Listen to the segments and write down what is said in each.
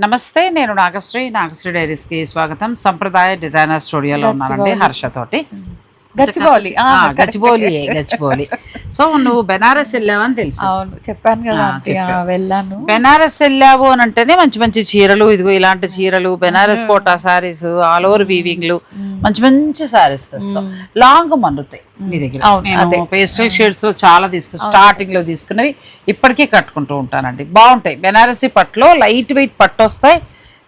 నమస్తే, నేను నాగశ్రీ డైరీస్కి స్వాగతం. సంప్రదాయ డిజైనర్ స్టూడియోలో ఉన్నానండి హర్షతోటి. గచ్చిబౌలి. గచ్చిబౌలి. సో నువ్వు బెనారస్ వెళ్ళావని తెలుసు. అవును, చెప్పాను కదా, వెళ్ళాను. బెనారస్ వెళ్ళావు అని అంటేనే మంచి మంచి చీరలు, ఇదిగో ఇలాంటి చీరలు, బెనారస్ కోటా సారీస్, ఆల్ ఓవర్ వీవింగ్లు, మంచి మంచి సారీస్ తెస్తాం. లాంగ్ మన్నుతాయి మీ దగ్గర. పేస్టల్ షేడ్స్ లో చాలా స్టార్టింగ్ లో తీసుకున్నవి ఇప్పటికీ కట్టుకుంటూ ఉంటానండి. బాగుంటాయి. బెనారసీ పట్టులో లైట్ వెయిట్ పట్టు వస్తాయి.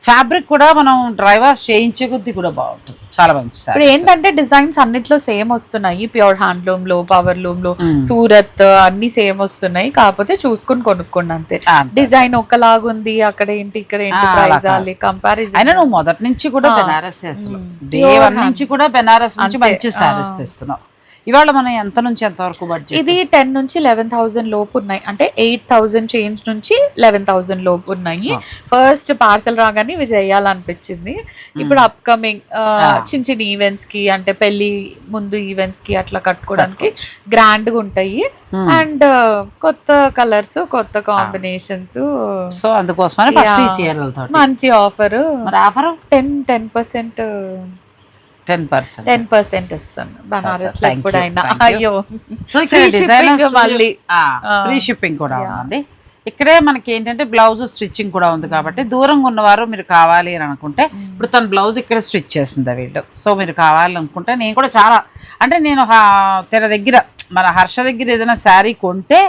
ఫ్యాబ్రిక్ కూడా మనం డ్రై వాష్ చేయించే కొద్ది కూడా బాగుంటుంది. చాలా మంచి సారీ. ఏంటంటే డిజైన్స్ అన్నిట్లో సేమ్ వస్తున్నాయి. ప్యూర్ హ్యాండ్లూమ్ లో, పవర్ లూమ్ లో, సూరత్ అన్ని సేమ్ వస్తున్నాయి. కాకపోతే చూసుకుని కొనుక్కోండి అంతే. డిజైన్ ఒకలాగుంది, అక్కడ ఏంటి ఇక్కడ ఏంటి ప్రైజ్ కంపారిజన్. అయినా నువ్వు మొదటి నుంచి కూడా బెనారస్ అసలు డే 1 నుంచి కూడా బెనారస్ నుంచి మంచి సారీస్ తెస్తున్నావు. ఇవాళ మనం ఎంత నుంచి ఎంత వరకు బడ్జెట్? ఇది 10 నుంచి 11,000 లోపు ఉన్నాయి. అంటే 8,000 చేంజ్ నుంచి 11,000 లోపు ఉన్నాయి. ఫస్ట్ పార్సల్ రాగానే ఇవి చేయాలనిపించింది. ఇప్పుడు అప్కమింగ్ చిన్న చిన్న ఈవెంట్స్ కి, అంటే పెళ్లి ముందు ఈవెంట్స్ కి అట్లా కట్టుకోవడానికి గ్రాండ్ గా ఉంటాయి. అండ్ కొత్త కలర్స్, కొత్త కాంబినేషన్స్. సో అందుకోసమని ఫస్ట్ ఈ చీరలతో మంచి ఆఫర్. మరి ఆఫర్ 10% 10% ఇస్తాను బనారస్ లో ఎప్పుడైనా. అయ్యో, సో మళ్ళీ ఫ్రీ షిప్పింగ్ కూడా ఉందండి. ఇక్కడే మనకి ఏంటంటే బ్లౌజ్ స్టిచ్చింగ్ కూడా ఉంది కాబట్టి దూరంగా ఉన్నవారు మీరు కావాలి అని అనుకుంటే, ఇప్పుడు తన బ్లౌజ్ ఇక్కడ స్టిచ్ చేసింది వీళ్ళు. సో మీరు కావాలనుకుంటే, నేను కూడా చాలా అంటే నేను తెర దగ్గర మన హర్ష దగ్గర ఏదైనా శారీ కొంటే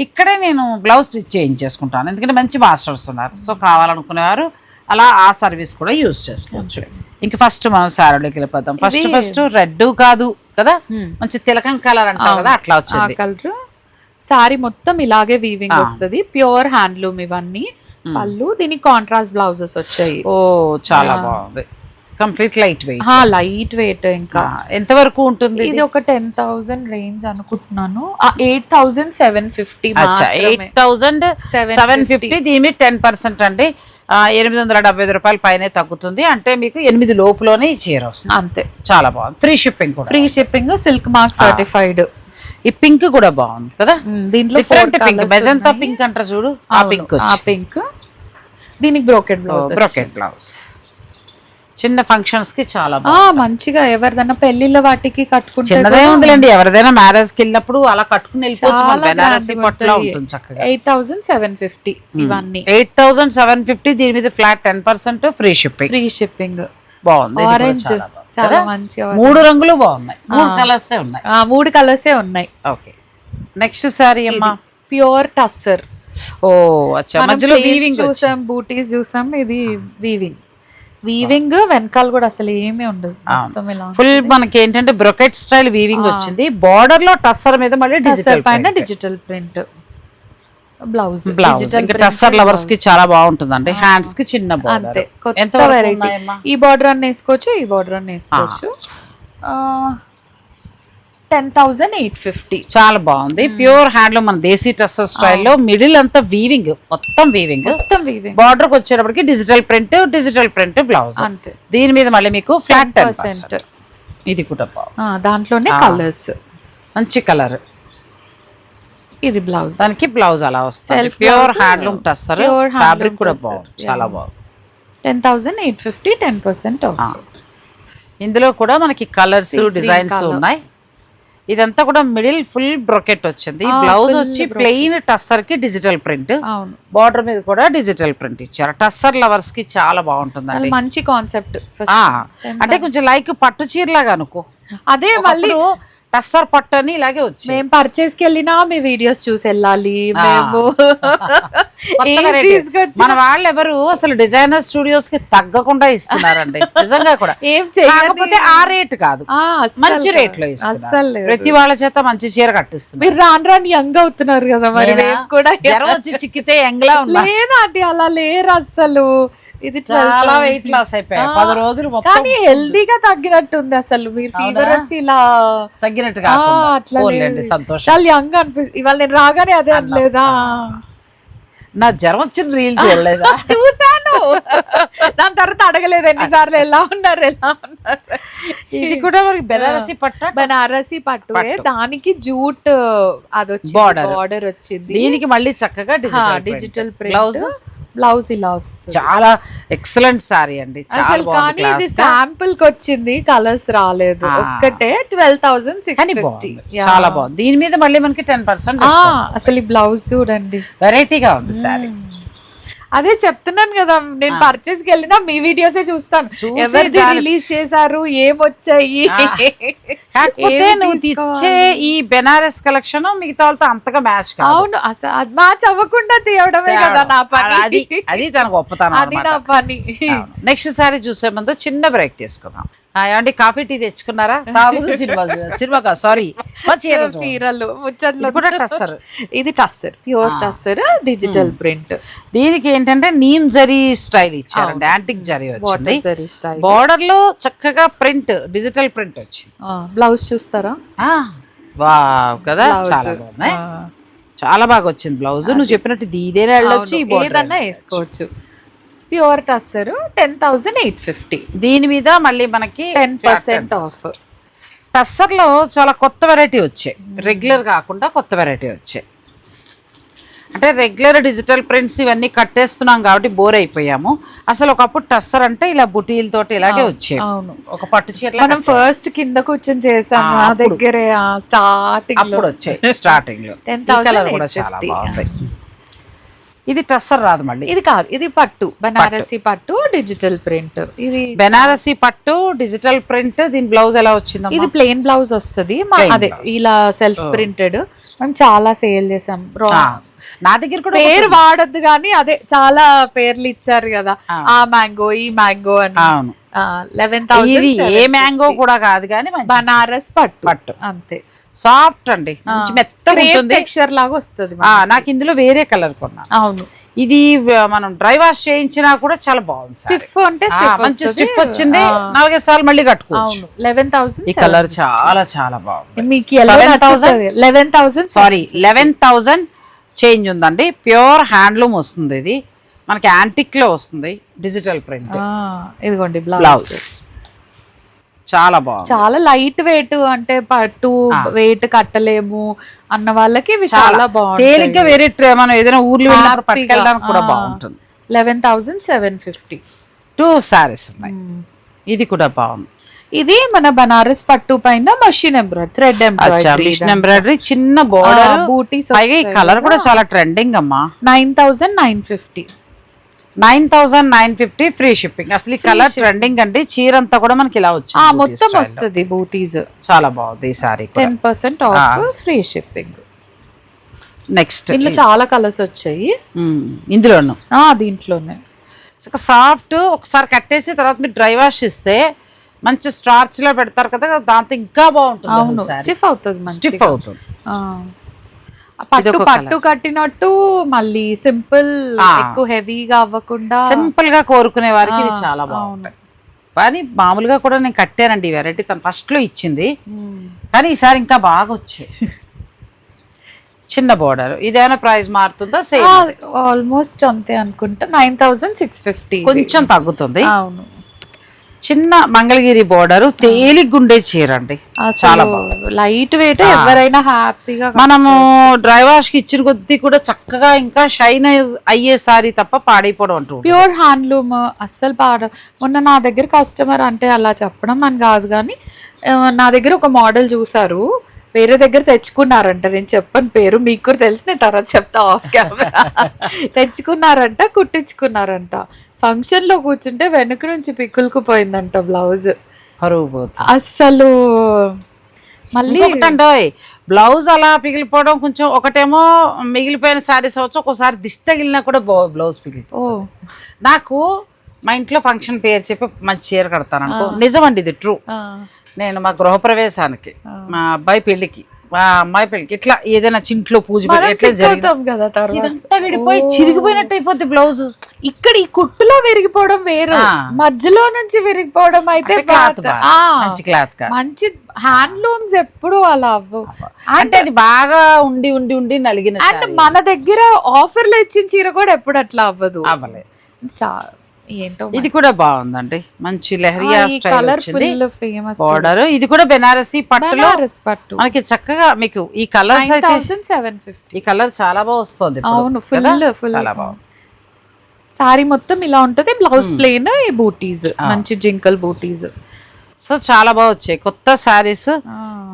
ఇక్కడే నేను బ్లౌజ్ స్టిచ్ చేయించేసుకుంటాను. ఎందుకంటే మంచి మాస్టర్స్ ఉన్నారు. సో కావాలనుకునేవారు అలా ఆ సర్వీస్ కూడా యూజ్ చేసుకోవచ్చు. ఇంక ఫస్ట్ మనం శారీలోకి వెళ్ళిపోతాం. ఫస్ట్ రెడ్ కాదు కదా, మంచి తిలకం కలర్ అంటారు కదా, అట్లా వచ్చింది కలర్. సారీ మొత్తం ఇలాగే వీవింగ్ వస్తుంది. ప్యూర్ హ్యాండ్లూమ్ ఇవన్నీ. పళ్ళు దీనికి కాంట్రాస్ట్ బ్లౌజెస్ వచ్చాయి. ఓ చాలా బాగుంది. Complete light weight. Light weight. ఇంకా ఎంత వరకు ఉంటుంది? ఇది ఒక 10,000 రేంజ్ అనుకుంటున్నాను. 8,750. 8,750. దీని 10% అండి. 875 రూపాయల పైనే తగ్గుతుంది. అంటే మీకు 8 లోపులోనే ఈ చీర వస్తుంది అంతే. చాలా బాగుంది. ఫ్రీ షిప్పింగ్ కూడా. Free shipping, silk mark certified. ఈ పింక్ కూడా బాగుంది కదా. దీంట్లో డిఫరెంట్ పింక్, మెజంతా పింక్ అంటారు చూడు, ఆ పింక్. ఆ పింక్. దీనికి బ్రోకెట్ బ్లౌజ్. చిన్న ఫంక్షన్స్ కి చాలా మంచిగా, ఎవరిదైనా పెళ్లిళ్ళ వాటికి కట్టుకుంటే చిన్నదే ఉందిలేండి. ఎవరిదైనా మ్యారేజ్ కి వెళ్ళినప్పుడు అలా కట్టుకుని వెళ్ళిపోవచ్చు. 8,750 ఇవన్నీ. 8,750. దీని మీద ఫ్లాట్ 10% ఫ్రీ షిప్పింగ్. బాగుంది. ఆరెంజ్ చాలా మంచిగా. 3 రంగులు బాగున్నాయి. 3 కలర్సే ఉన్నాయి. 3 కలర్సే ఉన్నాయి. ఓకే, నెక్స్ట్ సారీ అమ్మా. ప్యూర్ టస్సర్. ఓ అచ్చా, మధ్యలో వీవింగ్ చూసాం, బూటీస్ చూసాం. ఇది వీవింగ్ వెనకాల కూడా అసలు ఏమీ ఉండదు. ఫుల్ మనకి ఏంటంటే బ్రొకెట్ స్టైల్ వీవింగ్ వచ్చింది. బార్డర్ లో టస్సర్ మీద మళ్ళీ డిజిటల్ పైన డిజిటల్ ప్రింట్ బ్లౌజ్. ఇంకా టస్సర్ లవర్స్ కి చాలా బాగుంటుందండి. హ్యాండ్స్ కి చిన్న బార్డర్. ఎంత వెరైటీ. ఈ బార్డర్ అన్న వేసుకోవచ్చు, ఈ బార్డర్ అన్న వేసుకోవచ్చు. 10,850. చాలా బాగుంది. ప్యూర్ హ్యాండ్లూమ్, మన దేశీ టస్సర్ స్టైల్లో. మిడిల్ అంతా వీవింగ్, మొత్తం వీవింగ్. బార్డర్ కి వచ్చేటప్పటికి డిజిటల్ ప్రింట్ బ్లౌజ్ అంతే. దీని మీద మళ్ళీ మీకు ఫ్లాట్ 10%. ఇది కూడా బాగుంది. దాంట్లోనే కలర్స్, మంచి కలర్. ఇది బ్లౌజ్. దానికి బ్లౌజ్ అలా వస్తుంది. Pure handloom tussar. ఫ్యాబ్రిక్ కూడా బాగుంది, చాలా బాగుంది. 10,850. 10% ఆఫ్. ఇందులో కూడా మనకి కలర్స్, డిజైన్స్ ఉన్నాయి. ఇదంతా కూడా మిడిల్ ఫుల్ బ్రొకెట్ వచ్చింది. బ్లౌజ్ వచ్చి ప్లెయిన్ టస్సర్ కి డిజిటల్ ప్రింట్. బార్డర్ మీద కూడా డిజిటల్ ప్రింట్ ఇచ్చారు. టస్సర్ లవర్స్ కి చాలా బాగుంటుంది. మంచి కాన్సెప్ట్. అంటే కొంచెం లైక్ పట్టు చీర లాగా అనుకో. అదే మళ్ళీ టస్సర్ పట్టు అని ఇలాగే వచ్చి మేము పర్చేస్ కి వెళ్ళినా మీ వీడియోస్ చూసి వెళ్ళాలి. మేము మన వాళ్ళు ఎవరు అసలు డిజైనర్ స్టూడియోస్ కి తగ్గకుండా ఇస్తున్నారండి. నిజంగా కూడా ఏం చేయకపోతే ఆ రేట్ కాదు, మంచి రేట్ లో ఇస్తున్నారు. ప్రతి వాళ్ళ చేత మంచి చీర కట్టిస్తున్నారు. మీరు రాను యంగ్ అవుతున్నారు కదా, మరి కూడా జ్వరం వచ్చి చిక్కితే యంగ్ లా లేదా అండి? అలా లేరు అసలు. ఇది చాలా వెయిట్ లాస్ అయిపోయాయి 10 రోజులు. కానీ హెల్దీగా తగ్గినట్టుంది అసలు. మీరు ఫీవర్ వచ్చి ఇలా తగ్గినట్టుగా అట్లా సంతోషం. చాలా యంగ్ అనిపిస్తుంది. ఇవాళ నేను రాగానే అదే అనలేదా, నా జ్వరం వచ్చిన రీల్ చూడలేదా? చూసాను. దాని తర్వాత అడగలేదు ఎన్నిసార్లు ఎలా ఉన్నారు. ఇది కూడా మనకి బెనారసి పట్టు. దానికి జూట్ అది వచ్చి బార్డర్ వచ్చింది. దీనికి మళ్ళీ చక్కగా డిజిటల్ బ్లౌజ్. బ్లౌజ్ ఇలా వస్తుంది. చాలా ఎక్సలెంట్ సారీ అండి, చాలా అసలు బాగుంది. కానీ ఇది శాంపుల్ కి వచ్చింది, కలర్స్ రాలేదు. ఒక్కటే 12,650. చాలా బాగుంది. దీని మీద మళ్ళీ మనకి 10% అసలు ఈ బ్లౌజ్ చూడండి, వెరైటీగా ఉంది సారీ. అదే చెప్తున్నాను కదా, నేను పర్చేస్ కి వెళ్ళినా మీ వీడియోసే చూస్తాను, ఎవరిది రిలీజ్ చేశారు, ఏమొచ్చాయి. కాకపోతే నువ్వు తెచ్చే ఈ బెనారస్ కలెక్షన్ మిగతా వాళ్ళతో అంతగా మ్యాచ్ కాదు. అవును, అసలు మ్యాచ్ అవ్వకుండా తీయడమే కదా నా పని. అది తన గొప్పతనం, అది నా పని. నెక్స్ట్ సారీ చూసే ముందు చిన్న బ్రేక్ తీసుకుందాం. ఏమండి కాఫీ టీ తెచ్చుకున్నారా? సినిమా సారీ చీరలు ముచ్చట్లు కూడా టస్సర్. ఇది tussar, pure tussar, digital print. దీనికి ఏంటంటే నీమ్ జరీ స్టైల్ ఇచ్చారండి, యాంటిక్ జరీ వచ్చింది. బార్డర్ లో చక్కగా ప్రింట్, డిజిటల్ ప్రింట్ వచ్చింది. బ్లౌజ్ చూస్తారా? వావ్ కదా, చాలా బాగున్నాయి, చాలా బాగా వచ్చింది బ్లౌజ్. నువ్వు చెప్పినట్టు ఇదేనా వెళ్ళొచ్చు, ఏదన్నా వేసుకోవచ్చు. ప్యూర్ టస్సర్ 10,850. దీని మీద మళ్ళీ మనకి 10% ఆఫ్. టస్సర్ లో చాలా కొత్త వెరైటీ వచ్చాయి, రెగ్యులర్ కాకుండా కొత్త వెరైటీ వచ్చాయి. అంటే రెగ్యులర్ డిజిటల్ ప్రింట్స్ ఇవన్నీ కట్టేస్తున్నాం కాబట్టి బోర్ అయిపోయాము. అసలు ఒకప్పుడు టస్సర్ అంటే ఇలా బుటీలతోటి ఇలాగే వచ్చాయి. అవును, ఒక పట్టు చీర మనం ఫస్ట్ కింద కూర్చొని చేసాము ఆ దగ్గరే, స్టార్టింగ్ అప్పుడు వచ్చాయి. స్టార్టింగ్ లో 10,850 కూడా చాలా బాగుంది. ఇది టస్సర్ రాదు మళ్ళీ, ఇది కాదు, ఇది పట్టు, బనారసి పట్టు, డిజిటల్ ప్రింట్. ఇది బెనారసి పట్టు డిజిటల్ ప్రింట్. దీని బ్లౌజ్ ఎలా వచ్చింది? ఇది ప్లెయిన్ బ్లౌజ్ వస్తుంది, అదే ఇలా సెల్ఫ్ ప్రింటెడ్. మనం చాలా సేల్ చేసాం. నా దగ్గర కూడా పేరు వాడద్దు కానీ అదే చాలా పేర్లు ఇచ్చారు కదా, ఆ మ్యాంగో, ఈ మ్యాంగో అని. 11,000. ఏ మ్యాంగో కూడా కాదు కానీ బనారస్ పట్టు అంతే. సాఫ్ట్ అండి, మెత్తగా ఉంటుంది, టెక్స్చర్ లాగా వస్తుంది. నాకు ఇందులో వేరే కలర్ కొన్నాను. అవును, ఇది మనం డ్రై వాష్ చేయించినా కూడా చాలా బాగుంది. స్టిఫ్ అంటే మంచి స్టిఫ్ వచ్చింది, 4 సార్లు మళ్ళీ కట్టుకోవచ్చు. 11,000. ఈ కలర్ చాలా చాలా బాగుంది. మీకు 11,000 సారీ 11,000 చేంజ్ ఉందండి. ప్యూర్ హ్యాండ్లూమ్ వస్తుంది, ఇది మనకి యాంటిక్ లో వస్తుంది, డిజిటల్ ప్రింట్. ఇదిగోండి బ్లౌజ్ చాలా బాగుంది, చాలా లైట్ వెయిట్. అంటే పట్టు వెయిట్ కట్టలేము అన్న వాళ్ళకి ఇవి చాలా బాగుంది. తేలిగ్గా వేరే మనం ఏదైనా ఊర్లో వెళ్ళినప్పుడు పట్టుకెళ్ళడానికి కూడా బాగుంటుంది. 11,750. 2 సారీస్ ఉన్నాయి. ఇది కూడా బాగుంది. ఇది మన బనారస్ పట్టు పైన మషిన్ ఎంబ్రాయిడరీ, థ్రెడ్ ఎంబ్రాయిడరీ, చిన్న బోర్డర్, బూటీస్. ఈ కలర్ కూడా చాలా ట్రెండింగ్ అమ్మా. 9,950. 9,950 ఫ్రీ షిప్పింగ్. అసలు ఈ కలర్ ట్రెండింగ్ అండి. చీర అంతా కూడా మనకి ఇలా వచ్చింది, మొత్తం వస్తుంది బూటీస్. చాలా బాగుంది ఈ sorry. 10% of, free shipping. Next ఇందులో చాలా కలర్స్ వచ్చాయి. ఇందులోను దీంట్లోనే సాఫ్ట్. ఒకసారి కట్టేసి తర్వాత మీరు డ్రై వాష్ ఇస్తే మంచి స్టార్చ్ లో పెడతారు కదా, దాంతో ఇంకా బాగుంటుంది. అవును, స్టిఫ్ అవుతుంది, స్టిఫ్ అవుతుంది. పట్టు కట్టినట్టు మళ్ళీ సింపుల్, ఎక్కువ హెవీగా అవ్వకుండా సింపుల్ గా కోరుకునే వారికి ఇది చాలా బాగుంటాయి. కానీ మామూలుగా కూడా నేను కట్టానండి ఈ వెరైటీ, తను ఫస్ట్ లో ఇచ్చింది, కానీ ఈసారి ఇంకా బాగా వచ్చాయి. చిన్న బోర్డర్. ఇదేమైనా ప్రైస్ మారుతుందా? సేమ్ ఆల్మోస్ట్ అంతే అనుకుంటా. 9,650. కొంచెం తగ్గుతుంది. అవును, చిన్న మంగళగిరి బోర్డర్, తేలిగ్గుండే చీర అండి, చాలా బాగుంది, లైట్ వెయిట్. ఎవరైనా హ్యాపీగా మనము డ్రై వాష్ కి ఇచ్చిన కొద్దీ కూడా చక్కగా ఇంకా షైన్ అయ్యే సారీ తప్ప పాడైపోవడం అంటూ. ప్యూర్ హ్యాండ్లూమ్, అస్సలు మొన్న నా దగ్గర కస్టమర్, అంటే అలా చెప్పడం అని కాదు కానీ, నా దగ్గర ఒక మోడల్ చూసారు, వేరే దగ్గర తెచ్చుకున్నారంట. నేను చెప్పను పేరు, మీకు కూడా తెలిసి నేను తర్వాత చెప్తా ఆఫ్ కెమెరా. తెచ్చుకున్నారంట, కుట్టించుకున్నారంట. ఫంక్షన్ లో కూర్చుంటే వెనుక నుంచి పిక్కులకు పోయిందంట బ్లౌజ్. అస్సలు మళ్ళీ బ్లౌజ్ అలా పిగిలిపోవడం కొంచెం. ఒకటేమో మిగిలిపోయిన శారీస్ అవచ్చు, ఒక్కోసారి దిష్టి తగిలినా కూడా బ్లౌజ్ పిగిలిపో. నాకు మా ఇంట్లో ఫంక్షన్ పేరు చెప్పి మంచి చీర కడతాను అనుకో, నిజమండి ఇది ట్రూ. నేను మా గృహప్రవేశానికి, మా అబ్బాయి పెళ్లికి, మా అమ్మాయి పెళ్లికి, ఇట్లా ఏదైనా చింట్లో పూజ ఇదంతా విడిపోయి చిరిగిపోయినట్టు అయిపోద్ది బ్లౌజ్. ఇక్కడ ఈ కుట్టులో విరిగిపోవడం వేరు, మధ్యలో నుంచి విరిగిపోవడం అయితే మంచి క్లాత్, మంచి హ్యాండ్లూమ్స్ ఎప్పుడు అలా అవ్వవు. అంటే అది బాగా ఉండి ఉండి ఉండి నలిగిన. అండ్ మన దగ్గర ఆఫర్ లో ఇచ్చిన చీర కూడా ఎప్పుడు అట్లా అవ్వదు. అవ్వలేదు. ఏంటో ఇది కూడా బాగుందండి, మంచి లెహరియా స్టైల్ వచ్చింది బోర్డర్. ఇది కూడా బెనారసి పట్టులో మనకి చక్కగా. మీకు ఈ కలర్స్ అయితే 750. ఈ కలర్ చాలా బాగా వస్తుంది. అవును, ఫుల్ చాలా బాగుంది. సారీ మొత్తం ఇలా ఉంటది, బ్లౌజ్ ప్లెయిన్, ఈ బూటీస్ మంచి జింకల్ బూటీస్. సో చాలా బాగా వచ్చాయి కొత్త శారీస్,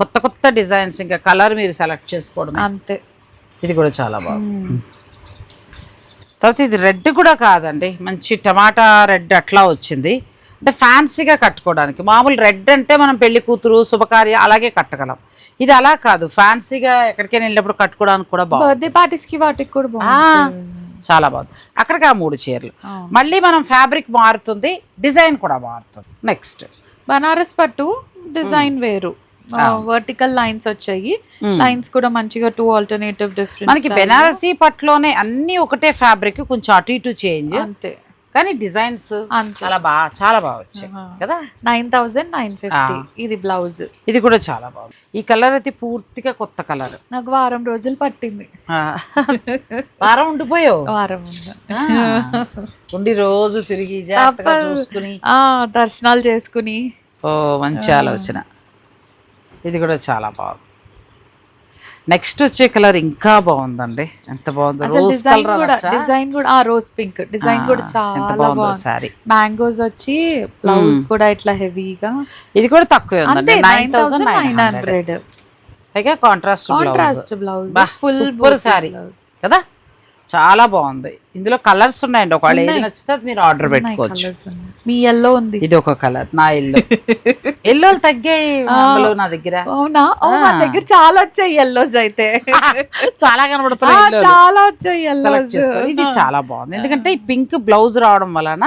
కొత్త కొత్త డిజైన్స్. ఇంకా కలర్ మీరు సెలెక్ట్ చేసుకోవడం అంతే. ఇది కూడా చాలా బాగుంది. తర్వాత ఇది రెడ్ కూడా కాదండి, మంచి టమాటా రెడ్ అట్లా వచ్చింది. అంటే ఫ్యాన్సీగా కట్టుకోవడానికి. మామూలు రెడ్ అంటే మనం పెళ్లి కూతురు శుభకార్య అలాగే కట్టగలం. ఇది అలా కాదు, ఫ్యాన్సీగా ఎక్కడికైనా వెళ్ళినప్పుడు కట్టుకోవడానికి కూడా బాగుంది. బర్త్డే పార్టీస్ కి వాటికి కూడా బాగుంది. చాలా బాగుంది. అక్కడికి ఆ 3 చీరలు. మళ్ళీ మనం ఫ్యాబ్రిక్ మారుతుంది, డిజైన్ కూడా మారుతుంది. నెక్స్ట్ బనారస్ పట్టు డిజైన్ వేరు, వర్టికల్ లైన్స్ వచ్చాయి. లైన్స్ కూడా మంచిగా 2 ఆల్టర్నేటివ్ డిఫరెంట్. మనకి బెనారసీ పట్టులోనే అన్ని ఒకటే ఫ్యాబ్రిక్, కొంచెం అటు ఇటు చేంజ్ అంతే, కానీ డిజైన్స్ చాలా బాగా వచ్చాయి కదా. 9,950. ఇది బ్లౌజ్. ఇది కూడా చాలా బాగుంది. ఈ కలర్ అయితే పూర్తిగా కొత్త కలర్. నాకు వారం రోజులు పట్టింది. వారం ఉండిపోయావు? వారం ఉండి రోజు తిరిగి జాగ్రత్తగా చూసుకుని దర్శనాలు చేసుకుని. ఓ మంచి ఆలోచన. ఇది కూడా చాలా బాగుంది. నెక్స్ట్ వచ్చే కలర్ ఇంకా బాగుందండి, ఎంత బాగుంది. రోజ్ కలర్ డిజైన్ కూడా, రోజ్ పింక్ డిజైన్ కూడా చాలా బాగుంది. సారీ మ్యాంగోస్ వచ్చి బ్లౌజ్ కూడా ఇట్లా హెవీగా. ఇది కూడా తక్కువే ఉందండి, 9,900. పైగా కాంట్రాస్ట్ బ్లౌజ్, ఫుల్ సారీ కదా, చాలా బాగుంది. ఇందులో కలర్స్ ఉన్నాయండి, ఒకవేళ ఏది నచ్చితే మీరు ఆర్డర్ పెట్టుకోవచ్చు. మీ ఎల్లో ఉంది, ఇది ఒక కలర్. నా ఎల్లో తగ్గాయి నా దగ్గర. అవునా? నా దగ్గర చాలా వచ్చాయి ఎల్లోస్. అయితే చాలా కనబడుతున్నాయి, చాలా వచ్చాయి ఎల్లోస్. ఇది చాలా బాగుంది, ఎందుకంటే ఈ పింక్ బ్లౌజ్ రావడం వలన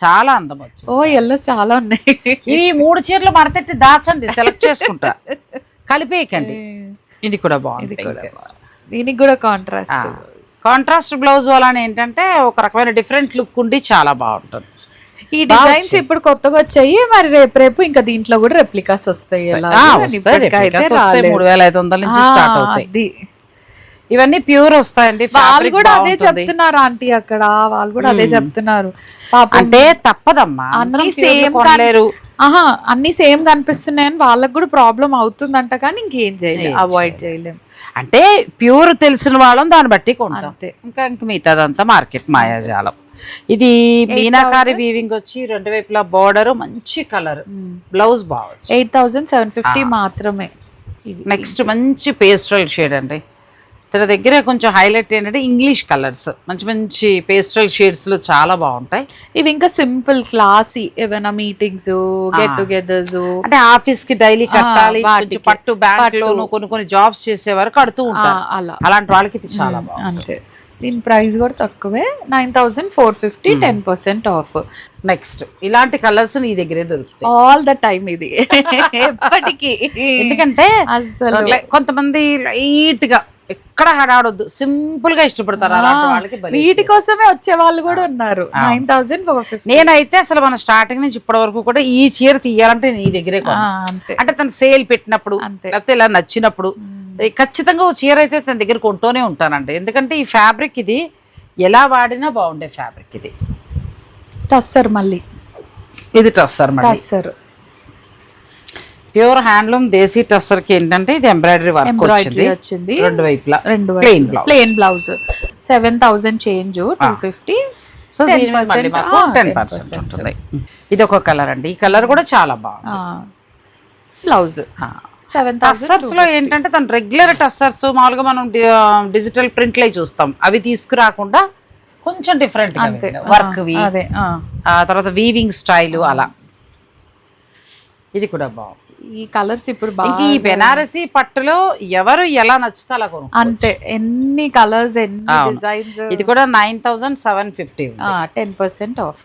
చాలా అందం వచ్చింది. ఓ ఎల్లో చాలా ఉన్నాయి. ఇవి 3 చీరలు మడతెట్టి దాచండి, సెలెక్ట్ చేసుకుంటా, కలిపేయకండి. ఇది కూడా బాగుంది, దీనికి కూడా కాంట్రాస్ట్ బ్లౌజ్ వలన ఏంటంటే ఒక రకమైన డిఫరెంట్ లుక్ ఉండి చాలా బాగుంటుంది. ఈ డిజైన్స్ ఇప్పుడు కొత్తగా వచ్చాయి, మరి రేపు ఇంకా దీంట్లో కూడా రెప్లికాస్ వస్తాయి. 3,500 నుంచి స్టార్ట్ అవుతాయి. ఇవన్నీ ప్యూర్ వస్తాయండి. వాళ్ళు కూడా అదే చెప్తున్నారు ఆంటీ, అక్కడ వాళ్ళు కూడా అదే చెప్తున్నారు. అంటే తప్పదమ్మా, అన్ని సేమ్ అన్ని సేమ్ కనిపిస్తున్నాయని వాళ్ళకి కూడా ప్రాబ్లం అవుతుందంట, కానీ ఇంకేం చేయలేము, అవాయిడ్ చేయలేము. అంటే ప్యూర్ తెలిసిన వాళ్ళం దాన్ని బట్టి కొంటాం, ఇంకా మిగతాదంతా మార్కెట్ మాయాజాలం. ఇది మీనాకారి వీవింగ్ వచ్చి 2 వైపులా బోర్డర్, మంచి కలర్, బ్లౌజ్ బాగుంది. 8,750 మాత్రమే. నెక్స్ట్ మంచి పేస్టల్ షేడ్ అండి. తన దగ్గర కొంచెం హైలైట్ ఏంటంటే ఇంగ్లీష్ కలర్స్, మంచి మంచి పేస్టల్ షేడ్స్ లో చాలా బాగుంటాయి. ఇవి ఇంకా సింపుల్ క్లాసీ, ఏమైనా మీటింగ్స్, గెట్ టుగెదర్స్, అంటే ఆఫీస్ కి డైలీ కట్టాలి, పట్టు బ్యాంక్ లోను కొన్ని జాబ్స్ చేసేవారు కడుతూ ఉంటారు, అలాంటి వాళ్ళకి ఇది చాలా బాగుంది. అంతే, దీని ప్రైస్ కూడా తక్కువే, 9,450, 10% ఆఫ్. నెక్స్ట్ ఇలాంటి కలర్స్ నీ దగ్గరే దొరుకుతాయి ఆల్ ద టైమ్. ఇది ఎప్పటికీ, ఎందుకంటే కొంతమంది లైట్ గా ఎక్కడ హడాడొద్దు, సింపుల్ గా ఇష్టపడతారు, అలాంటి వాళ్ళకి వీటి కోసమే వచ్చే వాళ్ళు కూడా ఉన్నారు. 9,450. నేనైతే అసలు మన స్టార్టింగ్ నుంచి ఇప్పటి వరకు కూడా ఈ చీర తీయాలంటే నీ దగ్గరే, అంటే తను సేల్ పెట్టినప్పుడు లేకపోతే ఇలా నచ్చినప్పుడు ఖచ్చితంగా ఓ చీర అయితే తన దగ్గర కొంటూనే ఉంటానండి. ఎందుకంటే ఈ ఫ్యాబ్రిక్ ఇది ఎలా వాడినా బాగుండే ఫ్యాబ్రిక్. ఇది టస్సర్, మళ్ళీ ఇది టస్సర్, టస్సర్ ప్యూర్ హ్యాండ్లూమ్ దేశీ టస్సర్ కి ఏంటంటే ఇది ఎంబ్రాయిడరీ వర్క్ వచ్చింది 2 వైపులా, ప్లెయిన్ బ్లౌజ్. 7,000 చేంజ్, 250. సో 10% ఉంటుంది. ఇది ఒక కలర్ అండి, ఈ కలర్ కూడా చాలా బాగుంది. బ్లౌజ్ టస్సర్స్ లో ఏంటంటే తను రెగ్యులర్ టస్సర్స్ మామూలుగా మనం డిజిటల్ ప్రింట్ లై చూస్తాం, అవి తీసుకురాకుండా కొంచెం డిఫరెంట్ వర్క్, తర్వాత వీవింగ్ స్టైల్ అలా. ఇది కూడా బాగుంది. ఈ కలర్స్ ఇప్పుడు ఈ బెనారసీ పట్టులో ఎవరు ఎలా నచ్చితే అలా కొను, అంతే, ఎన్ని కలర్స్, ఎన్ని డిజైన్స్. ఇది కూడా 9,750, 10% ఆఫ్.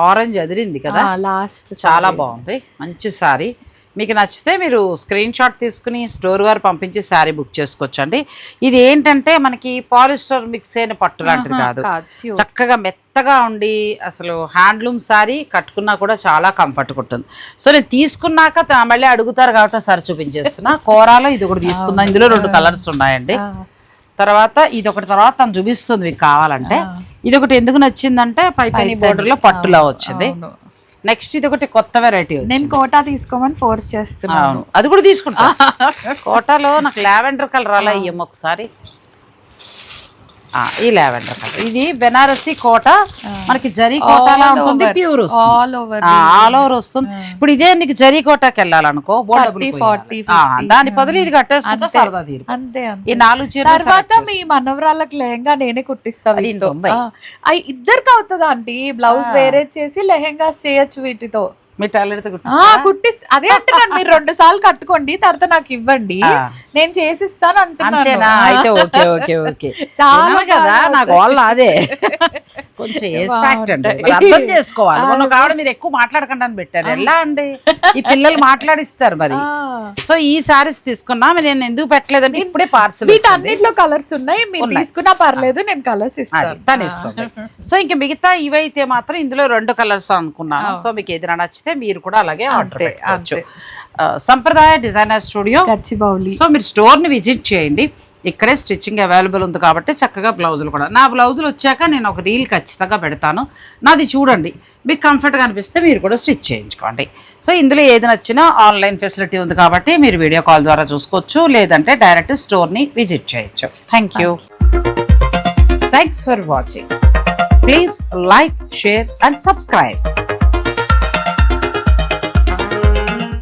ఆరెంజ్ అదిరింది కదా లాస్ట్, చాలా బాగుంది, మంచి సారీ. మీకు నచ్చితే మీరు స్క్రీన్ షాట్ తీసుకుని స్టోర్ వారు పంపించి శారీ బుక్ చేసుకోవచ్చు అండి. ఇది ఏంటంటే మనకి పాలిస్టర్ మిక్స్ అయిన పట్టు లాంటిది కాదు, చక్కగా మెత్తగా ఉండి అసలు హ్యాండ్లూమ్ శారీ కట్టుకున్నా కూడా చాలా కంఫర్ట్గా ఉంటుంది. సో నేను తీసుకున్నాక మళ్ళీ అడుగుతారు కాబట్టి సార్ చూపించేస్తున్నా. కోరాలో ఇది ఒకటి తీసుకున్నా, ఇందులో 2 కలర్స్ ఉన్నాయండి. తర్వాత ఇదొకటి, తర్వాత తను చూపిస్తుంది మీకు కావాలంటే. ఇదొకటి ఎందుకు నచ్చిందంటే పైపైన బోర్డర్ లో పట్టులా వచ్చింది. నెక్స్ట్ ఇది ఒకటి కొత్త వెరైటీ, నేను కోటా తీసుకోమని ఫోర్స్ చేస్తున్నాను, అది కూడా తీసుకుంటా. కోటాలో నాకు లావెండర్ కలర్ అలా ఇయ్యం ఒకసారి. ఈ లావెండర్ కలర్, ఇది బెనారసి కోట, మనకి జరీ కోటలా ఉంటుంది, pure all over all over వస్తుంది. ఇప్పుడు ఇదే నీకు జరీ కోటకి వెళ్ళాలనుకో 40 దాని బదులు ఇది కట్టేసుకుంటే సరదా తీరు. అంతే ఈ 4 చీరలు తర్వాత మీ మనవరాళ్ళకి లెహంగా నేనే కుట్టిస్తా వీటితో. ఇద్దరికి అవుతుందా ఆంటీ? బ్లౌజ్ వేరే చేసి లెహంగా చేయొచ్చు వీటితో. మీ టాలెంట్ కుట్టిస్ అదే అంటున్నాను, మీరు 2 సార్లు కట్టుకోండి, తర్వాత నాకు ఇవ్వండి, నేను చేసిస్తాను అంటున్నాను. అయితే ఓకే ఓకే ఓకే చాలా కదా, నాకు వాళ్ళు అదే కొంచెం ఏజ్ ఫ్యాక్ట్ అండి, మరి అర్థం చేసుకోవాలి. మొన్న కావడం మీరు ఎక్కువ మాట్లాడకండి అని పెట్టారు, ఎలా అండి ఈ పిల్లలు మాట్లాడిస్తారు మరి. సో ఈ సారీస్ తీసుకున్నా, నేను ఎందుకు పెట్టలేదంటే ఇప్పుడే పార్సల్, వీటన్నిటిలో కలర్స్ ఉన్నాయి, మీరు తీసుకున్నా పర్లేదు, నేను కలర్స్ ఇస్తాను, తను ఇస్తుంది. సో ఇంకా మిగతా ఇవైతే మాత్రం ఇందులో 2 కలర్స్ అనుకున్నాను. సో మీకు ఏదైనా నచ్చితే మీరు కూడా అలాగే ఆర్డర్ పెట్టుకోవచ్చు. సంప్రదాయ డిజైనర్ స్టూడియో గచ్చిబౌలి. సో మీరు స్టోర్ ని విజిట్ చేయండి, ఇక్కడే స్టిచ్చింగ్ అవైలబుల్ ఉంది కాబట్టి చక్కగా బ్లౌజులు కూడా, నా బ్లౌజులు వచ్చాక నేను ఒక రీల్ ఖచ్చితంగా పెడతాను, నాది చూడండి, మీకు కంఫర్ట్గా అనిపిస్తే మీరు కూడా స్టిచ్ చేయించుకోండి. సో ఇందులో ఏది నచ్చినా ఆన్లైన్ ఫెసిలిటీ ఉంది కాబట్టి మీరు వీడియో కాల్ ద్వారా చూసుకోవచ్చు, లేదంటే డైరెక్ట్ స్టోర్ని విజిట్ చేయొచ్చు. Thanks for watching. Please like, share and subscribe.